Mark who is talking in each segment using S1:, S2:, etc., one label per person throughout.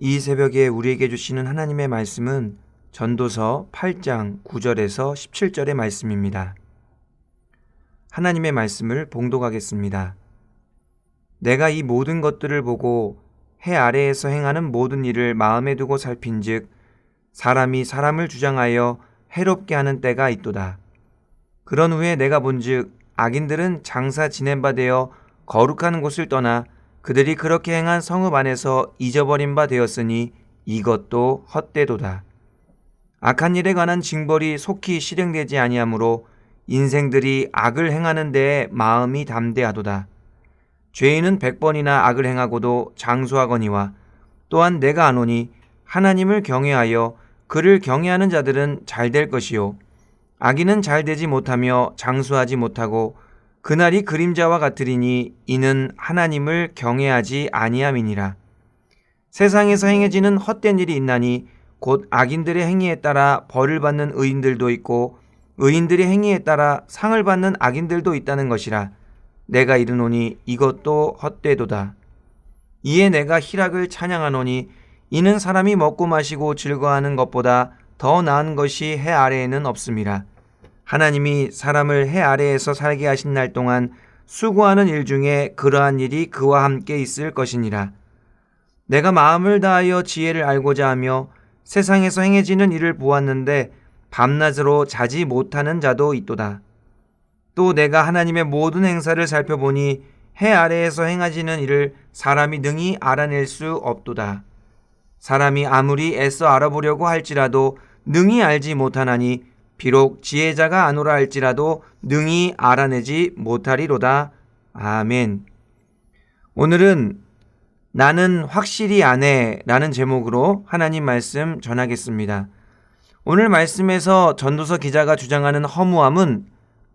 S1: 이 새벽에 우리에게 주시는 하나님의 말씀은 전도서 8장 9절에서 17절의 말씀입니다. 하나님의 말씀을 봉독하겠습니다. 내가 이 모든 것들을 보고 해 아래에서 행하는 모든 일을 마음에 두고 살핀즉 사람이 사람을 주장하여 해롭게 하는 때가 있도다. 그런 후에 내가 본즉 악인들은 장사 지낸 바 되어 거룩한 곳을 떠나 그들이 그렇게 행한 성읍 안에서 잊어버린 바 되었으니 이것도 헛되도다. 악한 일에 관한 징벌이 속히 실행되지 아니하므로 인생들이 악을 행하는 데에 마음이 담대하도다. 죄인은 100번이나 악을 행하고도 장수하거니와 또한 내가 아노니 하나님을 경외하여 그를 경외하는 자들은 잘될 것이요 악인은 잘되지 못하며 장수하지 못하고 그날이 그림자와 같으리니 이는 하나님을 경외하지 아니함이니라. 세상에서 행해지는 헛된 일이 있나니 곧 악인들의 행위에 따라 벌을 받는 의인들도 있고 의인들의 행위에 따라 상을 받는 악인들도 있다는 것이라. 내가 이르노니 이것도 헛되도다. 이에 내가 희락을 찬양하노니 이는 사람이 먹고 마시고 즐거워하는 것보다 더 나은 것이 해 아래에는 없음이라. 하나님이 사람을 해 아래에서 살게 하신 날 동안 수고하는 일 중에 그러한 일이 그와 함께 있을 것이니라. 내가 마음을 다하여 지혜를 알고자 하며 세상에서 행해지는 일을 보았는데 밤낮으로 자지 못하는 자도 있도다. 또 내가 하나님의 모든 행사를 살펴보니 해 아래에서 행하지는 일을 사람이 능히 알아낼 수 없도다. 사람이 아무리 애써 알아보려고 할지라도 능히 알지 못하나니 비록 지혜자가 아노라 할지라도 능히 알아내지 못하리로다. 아멘. 오늘은 나는 확실히 아네 라는 제목으로 하나님 말씀 전하겠습니다. 오늘 말씀에서 전도서 기자가 주장하는 허무함은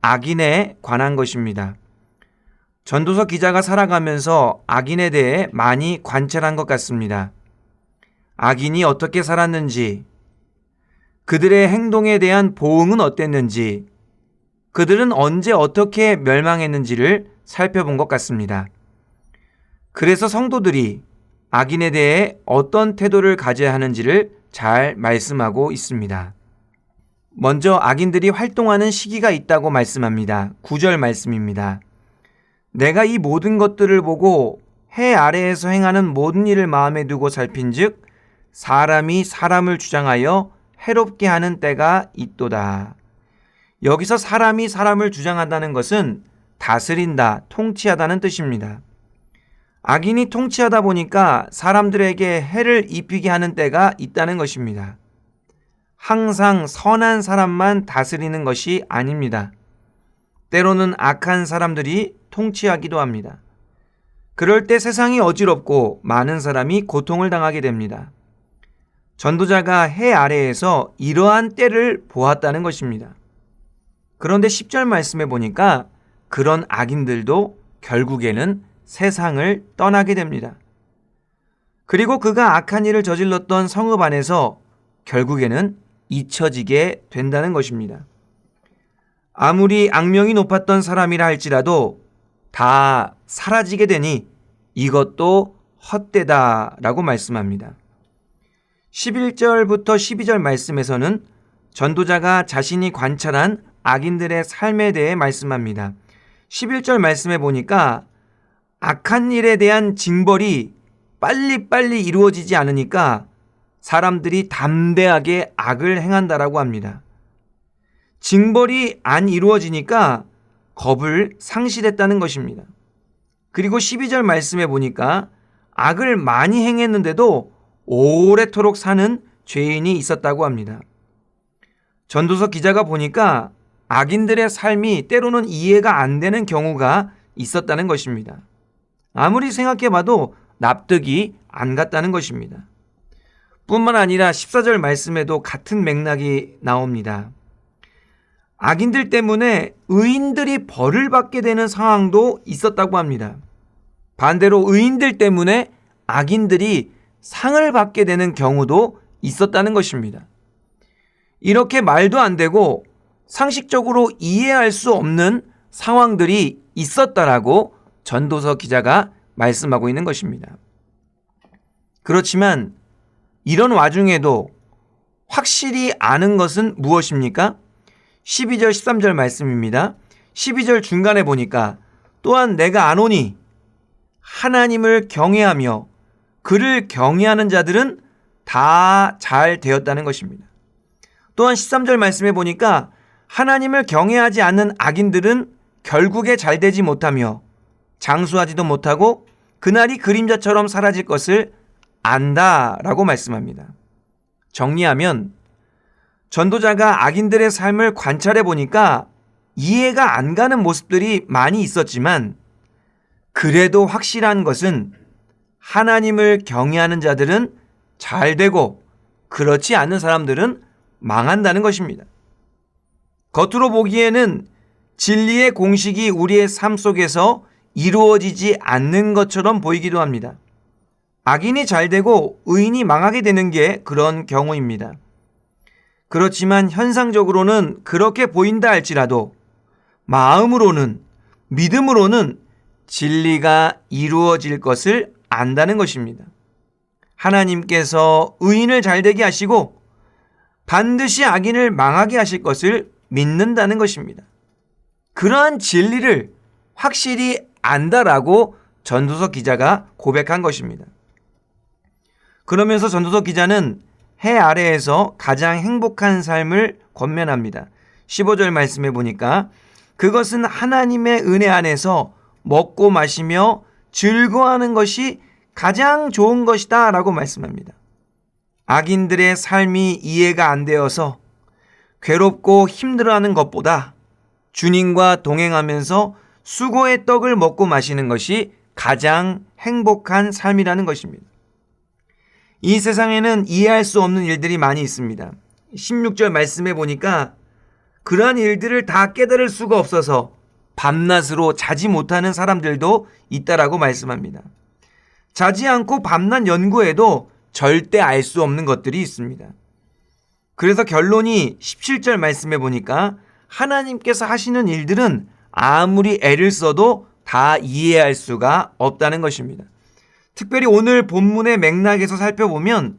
S1: 악인에 관한 것입니다. 전도서 기자가 살아가면서 악인에 대해 많이 관찰한 것 같습니다. 악인이 어떻게 살았는지, 그들의 행동에 대한 보응은 어땠는지, 그들은 언제 어떻게 멸망했는지를 살펴본 것 같습니다. 그래서 성도들이 악인에 대해 어떤 태도를 가져야 하는지를 잘 말씀하고 있습니다. 먼저 악인들이 활동하는 시기가 있다고 말씀합니다. 9절 말씀입니다. 내가 이 모든 것들을 보고 해 아래에서 행하는 모든 일을 마음에 두고 살핀즉 사람이 사람을 주장하여 해롭게 하는 때가 있도다. 여기서 사람이 사람을 주장한다는 것은 다스린다, 통치하다는 뜻입니다. 악인이 통치하다 보니까 사람들에게 해를 입히게 하는 때가 있다는 것입니다. 항상 선한 사람만 다스리는 것이 아닙니다. 때로는 악한 사람들이 통치하기도 합니다. 그럴 때 세상이 어지럽고 많은 사람이 고통을 당하게 됩니다. 전도자가 해 아래에서 이러한 때를 보았다는 것입니다. 그런데 10절 말씀에 보니까 그런 악인들도 결국에는 세상을 떠나게 됩니다. 그리고 그가 악한 일을 저질렀던 성읍 안에서 결국에는 잊혀지게 된다는 것입니다. 아무리 악명이 높았던 사람이라 할지라도 다 사라지게 되니 이것도 헛되다라고 말씀합니다. 11절부터 12절 말씀에서는 전도자가 자신이 관찰한 악인들의 삶에 대해 말씀합니다. 11절 말씀에 보니까 악한 일에 대한 징벌이 빨리빨리 이루어지지 않으니까 사람들이 담대하게 악을 행한다라고 합니다. 징벌이 안 이루어지니까 겁을 상실했다는 것입니다. 그리고 12절 말씀에 보니까 악을 많이 행했는데도 오래도록 사는 죄인이 있었다고 합니다. 전도서 기자가 보니까 악인들의 삶이 때로는 이해가 안 되는 경우가 있었다는 것입니다. 아무리 생각해봐도 납득이 안 갔다는 것입니다. 뿐만 아니라 14절 말씀에도 같은 맥락이 나옵니다. 악인들 때문에 의인들이 벌을 받게 되는 상황도 있었다고 합니다. 반대로 의인들 때문에 악인들이 상을 받게 되는 경우도 있었다는 것입니다. 이렇게 말도 안 되고 상식적으로 이해할 수 없는 상황들이 있었다라고 전도서 기자가 말씀하고 있는 것입니다. 그렇지만 이런 와중에도 확실히 아는 것은 무엇입니까? 12절 13절 말씀입니다. 12절 중간에 보니까 또한 내가 아노니 하나님을 경외하며 그를 경외하는 자들은 다 잘 되었다는 것입니다. 또한 13절 말씀에 보니까 하나님을 경외하지 않는 악인들은 결국에 잘 되지 못하며 장수하지도 못하고 그날이 그림자처럼 사라질 것을 안다라고 말씀합니다. 정리하면 전도자가 악인들의 삶을 관찰해 보니까 이해가 안 가는 모습들이 많이 있었지만 그래도 확실한 것은 하나님을 경외하는 자들은 잘 되고 그렇지 않은 사람들은 망한다는 것입니다. 겉으로 보기에는 진리의 공식이 우리의 삶 속에서 이루어지지 않는 것처럼 보이기도 합니다. 악인이 잘 되고 의인이 망하게 되는 게 그런 경우입니다. 그렇지만 현상적으로는 그렇게 보인다 할지라도 마음으로는, 믿음으로는 진리가 이루어질 것을 안다는 것입니다. 하나님께서 의인을 잘 되게 하시고 반드시 악인을 망하게 하실 것을 믿는다는 것입니다. 그러한 진리를 확실히 안다라고 전도서 기자가 고백한 것입니다. 그러면서 전도서 기자는 해 아래에서 가장 행복한 삶을 권면합니다. 15절 말씀에 보니까 그것은 하나님의 은혜 안에서 먹고 마시며 즐거워하는 것이 가장 좋은 것이다 라고 말씀합니다. 악인들의 삶이 이해가 안 되어서 괴롭고 힘들어하는 것보다 주님과 동행하면서 수고의 떡을 먹고 마시는 것이 가장 행복한 삶이라는 것입니다. 이 세상에는 이해할 수 없는 일들이 많이 있습니다. 16절 말씀에 보니까 그러한 일들을 다 깨달을 수가 없어서 밤낮으로 자지 못하는 사람들도 있다라고 말씀합니다. 자지 않고 밤낮 연구해도 절대 알 수 없는 것들이 있습니다. 그래서 결론이 17절 말씀에 보니까 하나님께서 하시는 일들은 아무리 애를 써도 다 이해할 수가 없다는 것입니다. 특별히 오늘 본문의 맥락에서 살펴보면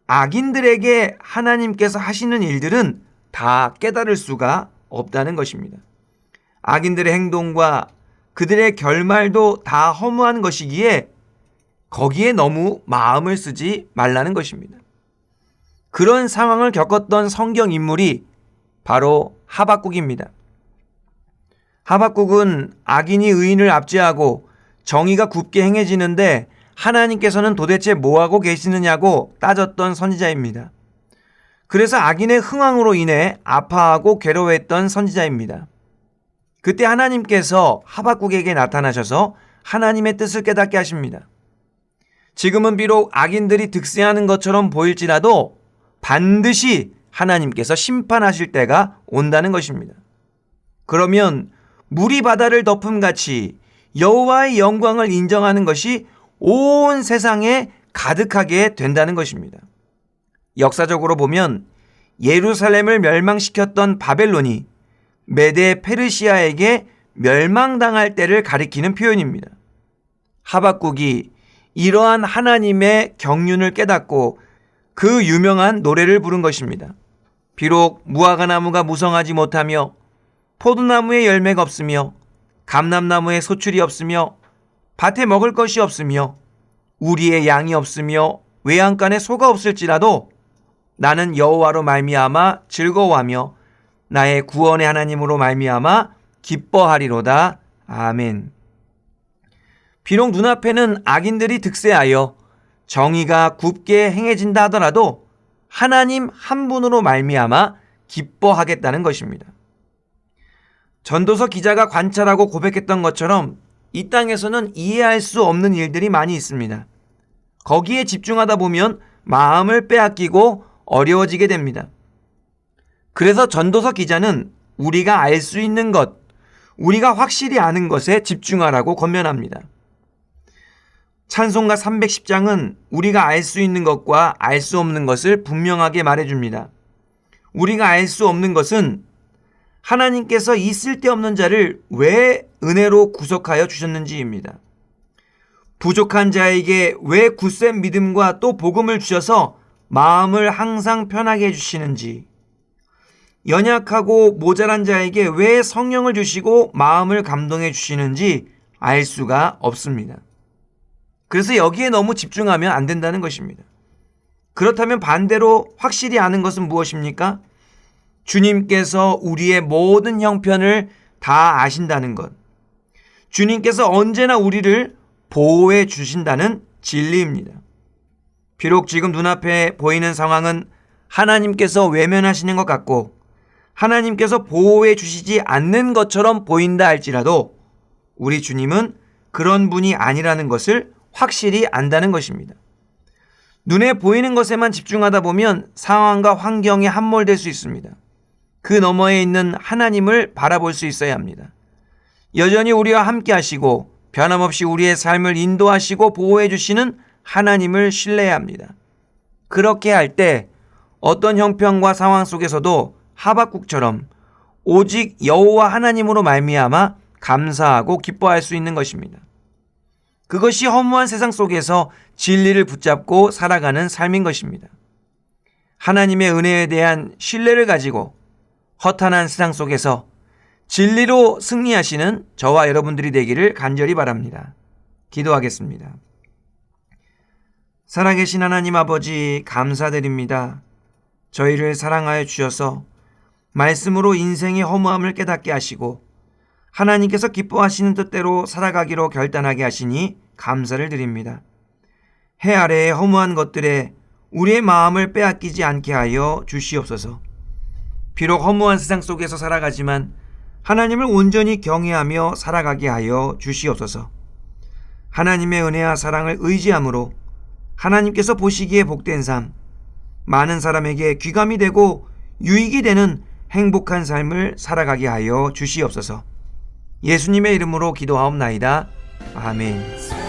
S1: 악인들에게 하나님께서 하시는 일들은 다 깨달을 수가 없다는 것입니다. 악인들의 행동과 그들의 결말도 다 허무한 것이기에 거기에 너무 마음을 쓰지 말라는 것입니다. 그런 상황을 겪었던 성경 인물이 바로 하박국입니다. 하박국은 악인이 의인을 압제하고 정의가 굽게 행해지는데 하나님께서는 도대체 뭐하고 계시느냐고 따졌던 선지자입니다. 그래서 악인의 흥황으로 인해 아파하고 괴로워했던 선지자입니다. 그때 하나님께서 하박국에게 나타나셔서 하나님의 뜻을 깨닫게 하십니다. 지금은 비록 악인들이 득세하는 것처럼 보일지라도 반드시 하나님께서 심판하실 때가 온다는 것입니다. 그러면 물이 바다를 덮음같이 여호와의 영광을 인정하는 것이 온 세상에 가득하게 된다는 것입니다. 역사적으로 보면 예루살렘을 멸망시켰던 바벨론이 메데 페르시아에게 멸망당할 때를 가리키는 표현입니다. 하박국이 이러한 하나님의 경륜을 깨닫고 그 유명한 노래를 부른 것입니다. 비록 무화과나무가 무성하지 못하며 포도나무에 열매가 없으며 감람나무에 소출이 없으며 밭에 먹을 것이 없으며 우리의 양이 없으며 외양간에 소가 없을지라도 나는 여호와로 말미암아 즐거워하며 나의 구원의 하나님으로 말미암아 기뻐하리로다. 아멘. 비록 눈앞에는 악인들이 득세하여 정의가 굽게 행해진다 하더라도 하나님 한 분으로 말미암아 기뻐하겠다는 것입니다. 전도서 기자가 관찰하고 고백했던 것처럼 이 땅에서는 이해할 수 없는 일들이 많이 있습니다. 거기에 집중하다 보면 마음을 빼앗기고 어려워지게 됩니다. 그래서 전도서 기자는 우리가 알 수 있는 것, 우리가 확실히 아는 것에 집중하라고 권면합니다. 찬송가 310장은 우리가 알 수 있는 것과 알 수 없는 것을 분명하게 말해줍니다. 우리가 알 수 없는 것은 하나님께서 이 쓸데없는 자를 왜 은혜로 구속하여 주셨는지입니다. 부족한 자에게 왜 굳센 믿음과 또 복음을 주셔서 마음을 항상 편하게 해주시는지, 연약하고 모자란 자에게 왜 성령을 주시고 마음을 감동해 주시는지 알 수가 없습니다. 그래서 여기에 너무 집중하면 안 된다는 것입니다. 그렇다면 반대로 확실히 아는 것은 무엇입니까? 주님께서 우리의 모든 형편을 다 아신다는 것. 주님께서 언제나 우리를 보호해 주신다는 진리입니다. 비록 지금 눈앞에 보이는 상황은 하나님께서 외면하시는 것 같고 하나님께서 보호해 주시지 않는 것처럼 보인다 할지라도 우리 주님은 그런 분이 아니라는 것을 확실히 안다는 것입니다. 눈에 보이는 것에만 집중하다 보면 상황과 환경에 함몰될 수 있습니다. 그 너머에 있는 하나님을 바라볼 수 있어야 합니다. 여전히 우리와 함께 하시고 변함없이 우리의 삶을 인도하시고 보호해 주시는 하나님을 신뢰해야 합니다. 그렇게 할 때 어떤 형편과 상황 속에서도 하박국처럼 오직 여호와 하나님으로 말미암아 감사하고 기뻐할 수 있는 것입니다. 그것이 허무한 세상 속에서 진리를 붙잡고 살아가는 삶인 것입니다. 하나님의 은혜에 대한 신뢰를 가지고 허탄한 세상 속에서 진리로 승리하시는 저와 여러분들이 되기를 간절히 바랍니다. 기도하겠습니다. 살아계신 하나님 아버지, 감사드립니다. 저희를 사랑하여 주셔서 말씀으로 인생의 허무함을 깨닫게 하시고 하나님께서 기뻐하시는 뜻대로 살아가기로 결단하게 하시니 감사를 드립니다. 해 아래의 허무한 것들에 우리의 마음을 빼앗기지 않게 하여 주시옵소서. 비록 허무한 세상 속에서 살아가지만 하나님을 온전히 경외하며 살아가게 하여 주시옵소서. 하나님의 은혜와 사랑을 의지함으로 하나님께서 보시기에 복된 삶, 많은 사람에게 귀감이 되고 유익이 되는 행복한 삶을 살아가게 하여 주시옵소서. 예수님의 이름으로 기도하옵나이다. 아멘.